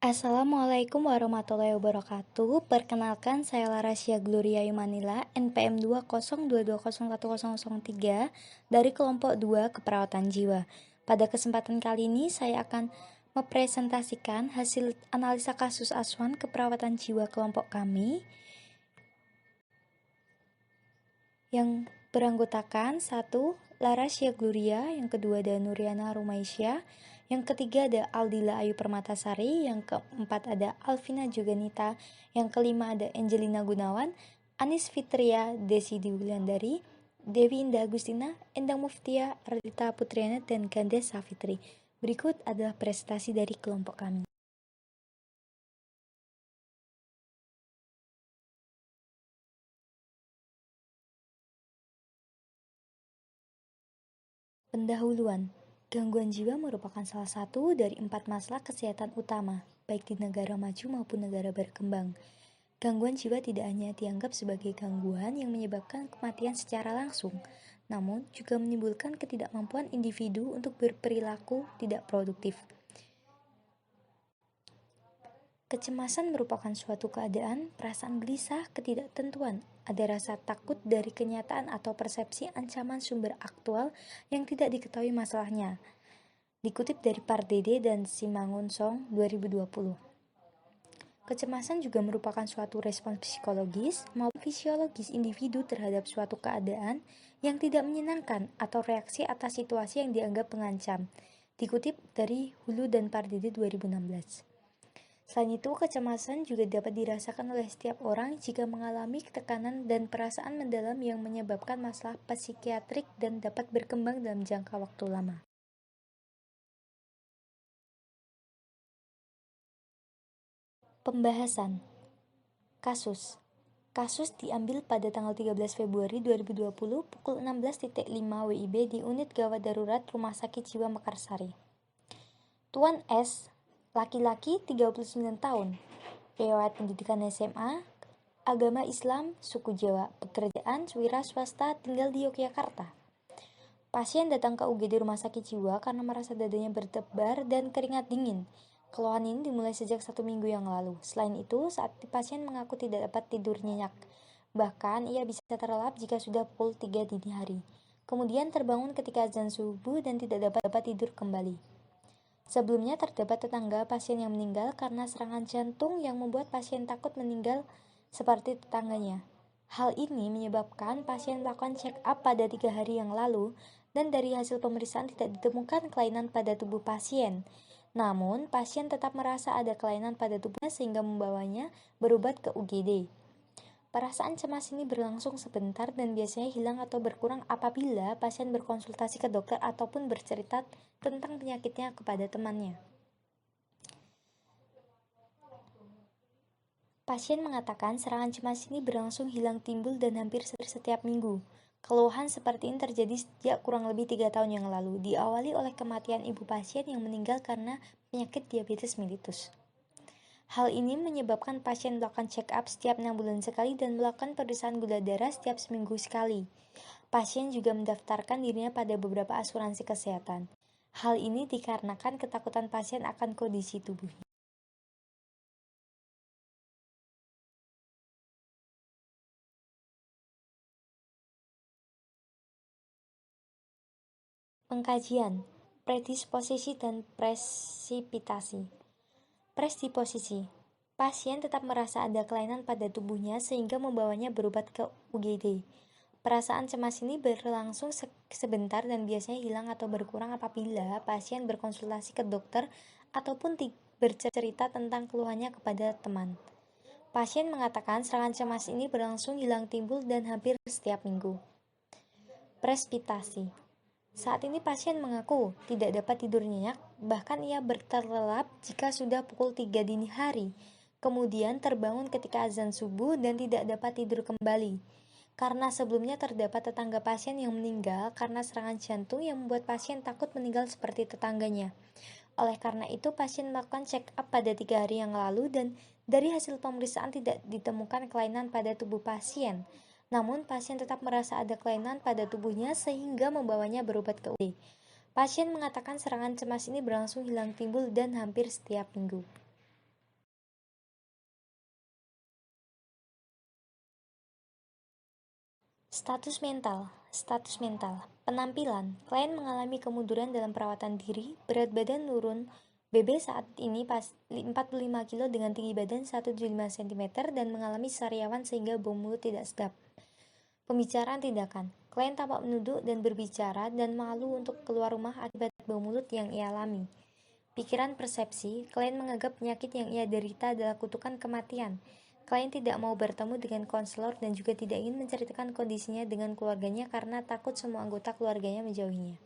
Assalamualaikum warahmatullahi wabarakatuh. Perkenalkan, saya Larasya Gloria Yumanila, NPM 202201003 dari kelompok 2 Keperawatan Jiwa. Pada kesempatan kali ini saya akan mempresentasikan hasil analisa kasus asuhan keperawatan jiwa kelompok kami yang beranggotakan 1. Larasya Gloria, yang kedua ada Nuriana Rumaisya, yang ketiga ada Aldila Ayu Permatasari, yang keempat ada Alvina Joganita, yang kelima ada Angelina Gunawan, Anis Fitria, Desi Diwulandari, Dewi Indah Agustina, Endang Muftia, Ardita Putriana, dan Gandes Safitri. Berikut adalah prestasi dari kelompok kami. Pendahuluan. Gangguan jiwa merupakan salah satu dari 4 masalah kesehatan utama, baik di negara maju maupun negara berkembang. Gangguan jiwa tidak hanya dianggap sebagai gangguan yang menyebabkan kematian secara langsung, namun juga menimbulkan ketidakmampuan individu untuk berperilaku tidak produktif. Kecemasan merupakan suatu keadaan, perasaan gelisah, ketidaktentuan, ada rasa takut dari kenyataan atau persepsi ancaman sumber aktual yang tidak diketahui masalahnya. Dikutip dari Pardede dan Simangunsong 2020. Kecemasan juga merupakan suatu respons psikologis maupun fisiologis individu terhadap suatu keadaan yang tidak menyenangkan atau reaksi atas situasi yang dianggap mengancam. Dikutip dari Hulu dan Pardede 2016. Selain itu, kecemasan juga dapat dirasakan oleh setiap orang jika mengalami tekanan dan perasaan mendalam yang menyebabkan masalah psikiatrik dan dapat berkembang dalam jangka waktu lama. Pembahasan kasus diambil pada tanggal 13 Februari 2020 pukul 16.05 WIB di unit gawat darurat Rumah Sakit Jiwa Mekarsari. Tuan S, laki-laki 39 tahun, riwayat pendidikan SMA, agama Islam, suku Jawa, pekerjaan wira swasta, tinggal di Yogyakarta. Pasien datang ke UGD Rumah Sakit Jiwa karena merasa dadanya berdebar dan keringat dingin. Keluhan ini dimulai sejak 1 minggu yang lalu. Selain itu, saat pasien mengaku tidak dapat tidur nyenyak. Bahkan, ia bisa terlelap jika sudah pukul 3 dini hari. Kemudian terbangun ketika azan subuh dan tidak dapat tidur kembali. Sebelumnya terdapat tetangga pasien yang meninggal karena serangan jantung yang membuat pasien takut meninggal seperti tetangganya. Hal ini menyebabkan pasien melakukan check up pada 3 hari yang lalu dan dari hasil pemeriksaan tidak ditemukan kelainan pada tubuh pasien. Namun, pasien tetap merasa ada kelainan pada tubuhnya sehingga membawanya berobat ke UGD. Perasaan cemas ini berlangsung sebentar dan biasanya hilang atau berkurang apabila pasien berkonsultasi ke dokter ataupun bercerita tentang penyakitnya kepada temannya. Pasien mengatakan serangan cemas ini berlangsung hilang timbul dan hampir setiap minggu. Keluhan seperti ini terjadi sejak kurang lebih 3 tahun yang lalu, diawali oleh kematian ibu pasien yang meninggal karena penyakit diabetes mellitus. Hal ini menyebabkan pasien melakukan check up setiap 6 bulan sekali dan melakukan pemeriksaan gula darah setiap seminggu sekali. Pasien juga mendaftarkan dirinya pada beberapa asuransi kesehatan. Hal ini dikarenakan ketakutan pasien akan kondisi tubuhnya. Pengkajian, predisposisi dan presipitasi. Predisposisi. Pasien tetap merasa ada kelainan pada tubuhnya sehingga membawanya berobat ke UGD. Perasaan cemas ini berlangsung sebentar dan biasanya hilang atau berkurang apabila pasien berkonsultasi ke dokter ataupun bercerita tentang keluhannya kepada teman. Pasien mengatakan serangan cemas ini berlangsung hilang timbul dan hampir setiap minggu. Presipitasi. Saat ini pasien mengaku tidak dapat tidur nyenyak, bahkan ia berterlelap jika sudah pukul 3 dini hari. Kemudian terbangun ketika azan subuh dan tidak dapat tidur kembali. Karena sebelumnya terdapat tetangga pasien yang meninggal karena serangan jantung yang membuat pasien takut meninggal seperti tetangganya. Oleh karena itu, pasien melakukan check up pada 3 hari yang lalu dan dari hasil pemeriksaan tidak ditemukan kelainan pada tubuh pasien. Namun, pasien tetap merasa ada kelainan pada tubuhnya sehingga membawanya berobat ke UGD. Pasien mengatakan serangan cemas ini berlangsung hilang timbul dan hampir setiap minggu. Status mental, penampilan, klien mengalami kemunduran dalam perawatan diri, berat badan turun, BB saat ini 45 kg dengan tinggi badan 175 cm dan mengalami sariawan sehingga bau mulut tidak sedap. Pembicaraan tindakan, klien tampak menunduk dan berbicara dan malu untuk keluar rumah akibat bau mulut yang ia alami. Pikiran persepsi, klien menganggap penyakit yang ia derita adalah kutukan kematian. Klien tidak mau bertemu dengan konselor dan juga tidak ingin menceritakan kondisinya dengan keluarganya karena takut semua anggota keluarganya menjauhinya.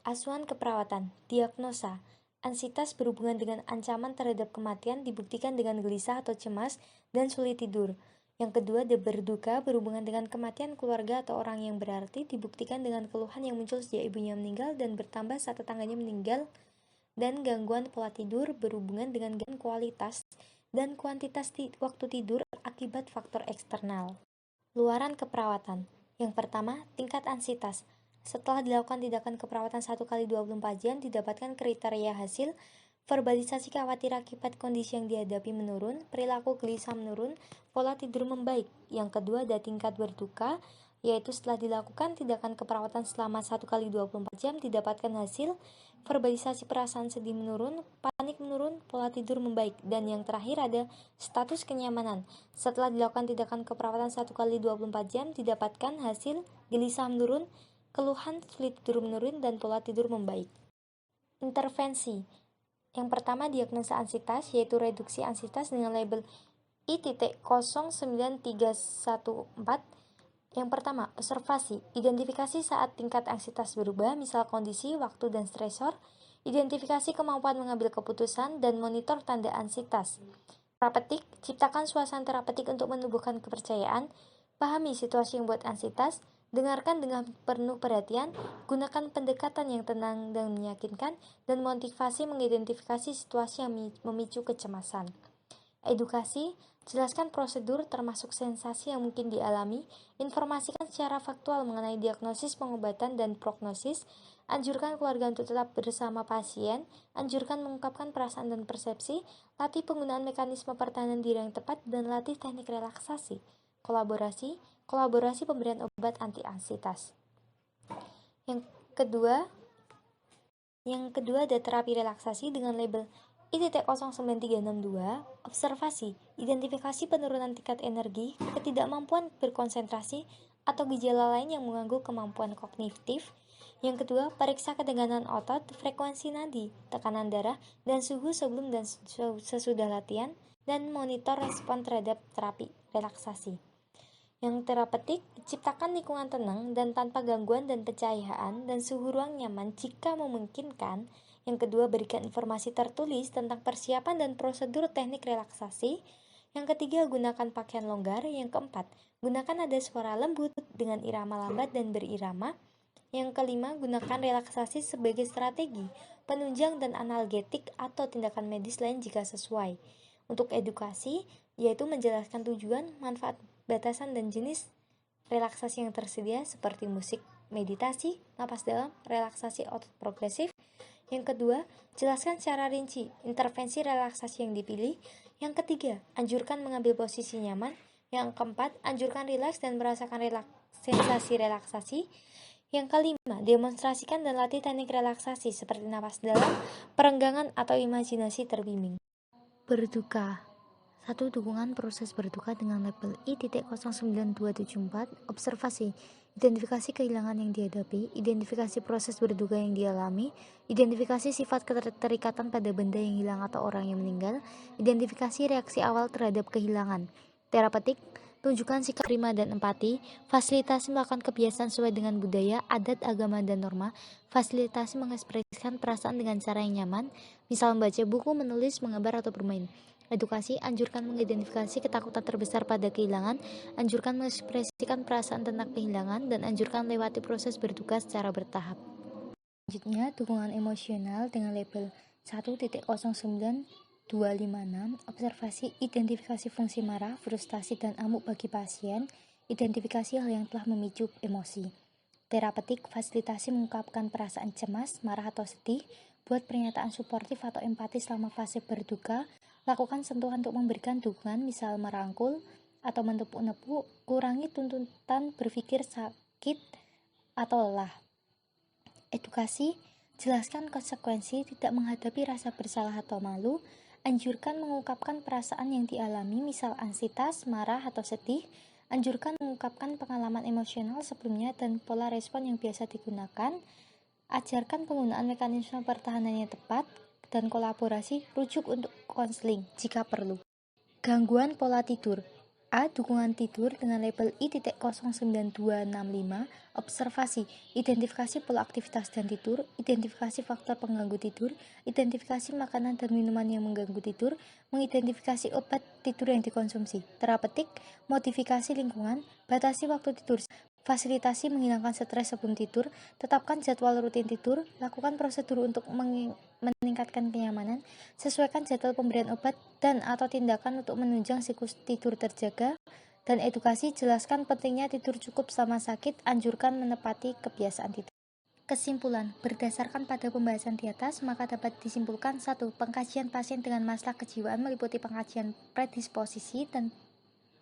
Asuhan keperawatan, diagnosa, anxietas berhubungan dengan ancaman terhadap kematian dibuktikan dengan gelisah atau cemas dan sulit tidur. Yang kedua, berduka berhubungan dengan kematian keluarga atau orang yang berarti dibuktikan dengan keluhan yang muncul sejak ibunya meninggal dan bertambah saat tetangganya meninggal, dan gangguan pola tidur berhubungan dengan gangguan kualitas dan kuantitas waktu tidur akibat faktor eksternal. Luaran keperawatan. Yang pertama, tingkat ansietas. Setelah dilakukan tindakan keperawatan 1 kali 24 jam, didapatkan kriteria hasil, verbalisasi khawatir akibat kondisi yang dihadapi menurun, perilaku gelisah menurun, pola tidur membaik. Yang kedua ada tingkat berduka, yaitu setelah dilakukan tindakan keperawatan selama 1 kali 24 jam, didapatkan hasil, verbalisasi perasaan sedih menurun, panik menurun, pola tidur membaik. Dan yang terakhir ada status kenyamanan. Setelah dilakukan tindakan keperawatan 1 kali 24 jam, didapatkan hasil, gelisah menurun, keluhan sulit tidur menurun, dan pola tidur membaik. Intervensi. Yang pertama, diagnosa ansietas, yaitu reduksi ansietas dengan label I.09314. Yang pertama, observasi, identifikasi saat tingkat ansietas berubah, misal kondisi, waktu, dan stresor, identifikasi kemampuan mengambil keputusan, dan monitor tanda ansietas. Terapeutik, ciptakan suasana terapeutik untuk menumbuhkan kepercayaan, pahami situasi yang membuat ansietas, dengarkan dengan penuh perhatian, gunakan pendekatan yang tenang dan meyakinkan, dan motivasi mengidentifikasi situasi yang memicu kecemasan. Edukasi, jelaskan prosedur termasuk sensasi yang mungkin dialami, informasikan secara faktual mengenai diagnosis, pengobatan, dan prognosis, anjurkan keluarga untuk tetap bersama pasien, anjurkan mengungkapkan perasaan dan persepsi, latih penggunaan mekanisme pertahanan diri yang tepat, dan latih teknik relaksasi. Kolaborasi pemberian obat anti-ansietas. Yang kedua ada terapi relaksasi dengan label I.09362, observasi, identifikasi penurunan tingkat energi, ketidakmampuan berkonsentrasi, atau gejala lain yang mengganggu kemampuan kognitif. Yang kedua, periksa ketegangan otot, frekuensi nadi, tekanan darah, dan suhu sebelum dan sesudah latihan, dan monitor respon terhadap terapi relaksasi. Yang terapeutik, ciptakan lingkungan tenang dan tanpa gangguan dan pencahayaan dan suhu ruang nyaman jika memungkinkan. Yang kedua, berikan informasi tertulis tentang persiapan dan prosedur teknik relaksasi. Yang ketiga, gunakan pakaian longgar. Yang keempat, gunakan nada suara lembut dengan irama lambat dan berirama. Yang kelima, gunakan relaksasi sebagai strategi, penunjang dan analgetik atau tindakan medis lain jika sesuai. Untuk edukasi, yaitu menjelaskan tujuan, manfaat, batasan, dan jenis relaksasi yang tersedia seperti musik, meditasi, napas dalam, relaksasi otot progresif. Yang kedua, jelaskan secara rinci intervensi relaksasi yang dipilih. Yang ketiga, anjurkan mengambil posisi nyaman. Yang keempat, anjurkan rileks dan merasakan sensasi relaksasi. Yang kelima, demonstrasikan dan latih teknik relaksasi seperti napas dalam, perenggangan, atau imajinasi terbimbing. Berduka. 1. Dukungan proses berduka dengan label I.09274, observasi, identifikasi kehilangan yang dihadapi, identifikasi proses berduka yang dialami, identifikasi sifat keterikatan pada benda yang hilang atau orang yang meninggal, identifikasi reaksi awal terhadap kehilangan. Terapeutik, tunjukkan sikap terima dan empati, fasilitasi melakukan kebiasaan sesuai dengan budaya, adat, agama, dan norma, fasilitasi mengekspresikan perasaan dengan cara yang nyaman, misal membaca buku, menulis, menggambar, atau bermain. Edukasi, anjurkan mengidentifikasi ketakutan terbesar pada kehilangan, anjurkan mengekspresikan perasaan tentang kehilangan, dan anjurkan lewati proses berduka secara bertahap. Selanjutnya, dukungan emosional dengan label 1.09256, observasi, identifikasi fungsi marah, frustasi, dan amuk bagi pasien, identifikasi hal yang telah memicu emosi. Terapeutik, fasilitasi mengungkapkan perasaan cemas, marah, atau sedih, buat pernyataan suportif atau empati selama fase berduka, Lakukan sentuhan untuk memberikan dukungan, misal merangkul atau menepuk-nepuk. Kurangi tuntutan berpikir sakit atau lelah. Edukasi, jelaskan konsekuensi tidak menghadapi rasa bersalah atau malu. Anjurkan mengungkapkan perasaan yang dialami, misal anksitas, marah, atau sedih. Anjurkan mengungkapkan pengalaman emosional sebelumnya dan pola respon yang biasa digunakan. Ajarkan penggunaan mekanisme pertahanan yang tepat dan kolaborasi. Rujuk untuk konseling jika perlu. Gangguan pola tidur. A. Dukungan tidur dengan label I.09265. Observasi, identifikasi pola aktivitas dan tidur, identifikasi faktor pengganggu tidur, identifikasi makanan dan minuman yang mengganggu tidur, mengidentifikasi obat tidur yang dikonsumsi. Terapeutik, modifikasi lingkungan, batasi waktu tidur, fasilitasi menghilangkan stres sebelum tidur, tetapkan jadwal rutin tidur, lakukan prosedur untuk meningkatkan kenyamanan, sesuaikan jadwal pemberian obat dan atau tindakan untuk menunjang siklus tidur terjaga, dan edukasi, jelaskan pentingnya tidur cukup selama sakit, anjurkan menepati kebiasaan tidur. Kesimpulan, berdasarkan pada pembahasan di atas, maka dapat disimpulkan 1. Pengkajian pasien dengan masalah kejiwaan meliputi pengkajian predisposisi dan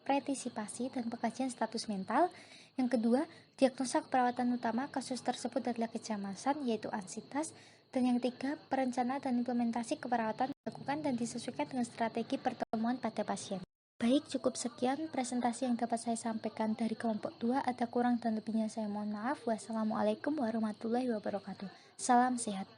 pretisipasi dan pengkajian status mental. Yang kedua, diagnosa keperawatan utama kasus tersebut adalah kecemasan, yaitu anksitas. Dan yang ketiga, perencanaan dan implementasi keperawatan dilakukan dan disesuaikan dengan strategi pertemuan pada pasien. Baik, cukup sekian presentasi yang dapat saya sampaikan dari kelompok 2. Ada kurang dan lebihnya saya mohon maaf. Wassalamualaikum warahmatullahi wabarakatuh. Salam sehat.